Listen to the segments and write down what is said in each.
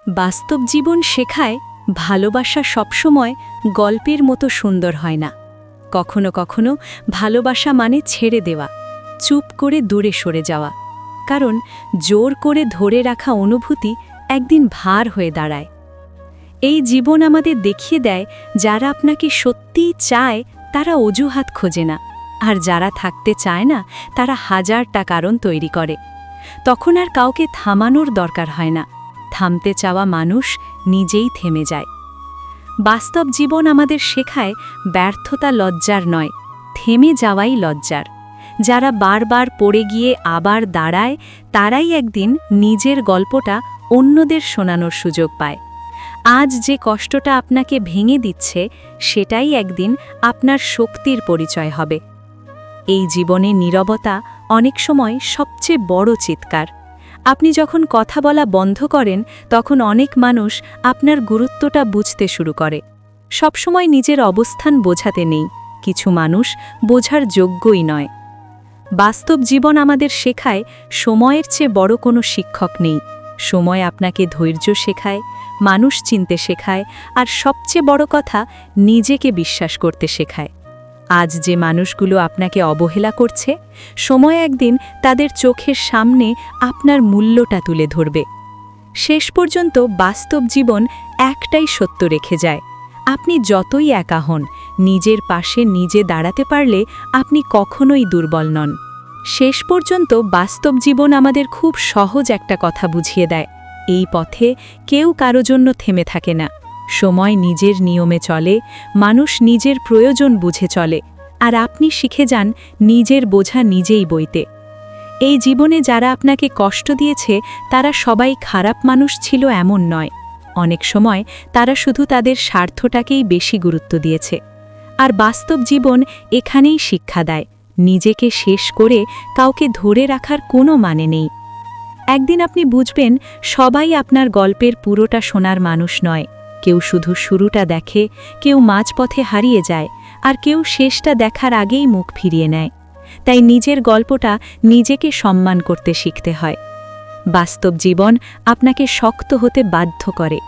বাস্তব জীবন শেখায় ভালোবাসা সবসময় গল্পের মতো সুন্দর হয় না। কখনো কখনো ভালোবাসা মানে ছেড়ে দেওয়া, চুপ করে দূরে সরে যাওয়া। কারণ জোর করে ধরে রাখা অনুভূতি একদিন ভার হয়ে দাঁড়ায়। এই জীবন আমাদের দেখিয়ে দেয়, যারা আপনাকে সত্যিই চায় তারা অজুহাত খোঁজে না, আর যারা থাকতে চায় না তারা হাজারটা কারণ তৈরি করে। তখন আর কাউকে থামানোর দরকার হয় না, থামতে চাওয়া মানুষ নিজেই থেমে যায়। বাস্তব জীবন আমাদের শেখায় ব্যর্থতা লজ্জার নয়, থেমে যাওয়াই লজ্জার। যারা বারবার পড়ে গিয়ে আবার দাঁড়ায় তারাই একদিন নিজের গল্পটা অন্যদের শোনানোর সুযোগ পায়। আজ যে কষ্টটা আপনাকে ভেঙে দিচ্ছে সেটাই একদিন আপনার শক্তির পরিচয় হবে। এই জীবনে নীরবতা অনেক সময় সবচেয়ে বড় চিৎকার। আপনি যখন কথা বলা বন্ধ করেন তখন অনেক মানুষ আপনার গুরুত্বটা বুঝতে শুরু করে। সবসময় নিজের অবস্থান বোঝাতে নেই, কিছু মানুষ বোঝার যোগ্যই নয়। বাস্তব জীবন আমাদের শেখায় সময়ের চেয়ে বড় কোনো শিক্ষক নেই। সময় আপনাকে ধৈর্য শেখায়, মানুষ চিনতে শেখায়, আর সবচেয়ে বড় কথা, নিজেকে বিশ্বাস করতে শেখায়। আজ যে মানুষগুলো আপনাকে অবহেলা করছে, সময় একদিন তাদের চোখের সামনে আপনার মূল্যটা তুলে ধরবে। শেষ পর্যন্ত বাস্তব জীবন একটাই সত্য রেখে যায়, আপনি যতই একা হন, নিজের পাশে নিজে দাঁড়াতে পারলে আপনি কখনোই দুর্বল নন। শেষ পর্যন্ত বাস্তব জীবন আমাদের খুব সহজ একটা কথা বুঝিয়ে দেয়, এই পথে কেউ কারো জন্য থেমে থাকে না। সময় নিজের নিয়মে চলে, মানুষ নিজের প্রয়োজন বুঝে চলে, আর আপনি শিখে যান নিজের বোঝা নিজেই বইতে। এই জীবনে যারা আপনাকে কষ্ট দিয়েছে তারা সবাই খারাপ মানুষ ছিল এমন নয়। অনেক সময় তারা শুধু তাদের স্বার্থটাকেই বেশি গুরুত্ব দিয়েছে। আর বাস্তব জীবন এখানেই শিক্ষা দেয়, নিজেকে শেষ করে কাউকে ধরে রাখার কোনো মানে নেই। একদিন আপনি বুঝবেন সবাই আপনার গল্পের পুরোটা শোনার মানুষ নয়। কেউ শুধু শুরুটা দেখে, কেউ মাঝপথে হারিয়ে যায়, আর কেউ শেষটা দেখার আগেই মুখ ফিরিয়ে নেয়। তাই নিজের গল্পটা নিজেকে সম্মান করতে শিখতে হয়। বাস্তব জীবন আপনাকে শক্ত হতে বাধ্য করে।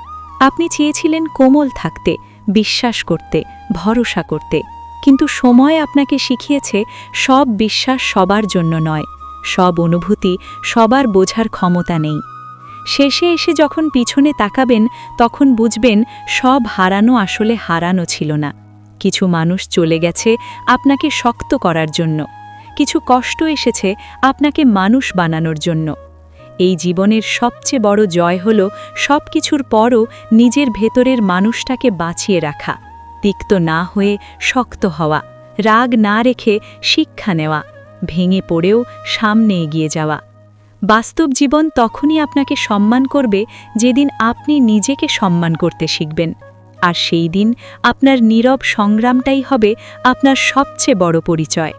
আপনি চেয়েছিলেন কোমল থাকতে, বিশ্বাস করতে, ভরসা করতে, কিন্তু সময় আপনাকে শিখিয়েছে সব বিশ্বাস সবার জন্য নয়, সব অনুভূতি সবার বোঝার ক্ষমতা নেই। শেষে এসে যখন পিছনে তাকাবেন তখন বুঝবেন সব হারানো আসলে হারানো ছিল না। কিছু মানুষ চলে গেছে আপনাকে শক্ত করার জন্য, কিছু কষ্ট এসেছে আপনাকে মানুষ বানানোর জন্য। এই জীবনের সবচেয়ে বড় জয় হল সব কিছুর পরও নিজের ভেতরের মানুষটাকে বাঁচিয়ে রাখা, তিক্ত না হয়ে শক্ত হওয়া, রাগ না রেখে শিক্ষা নেওয়া, ভেঙে পড়েও সামনে এগিয়ে যাওয়া। বাস্তব জীবন তখনই আপনাকে সম্মান করবে যেদিন আপনি নিজেকে সম্মান করতে শিখবেন, আর সেই দিন আপনার নীরব সংগ্রামটাই হবে আপনার সবচেয়ে বড় পরিচয়।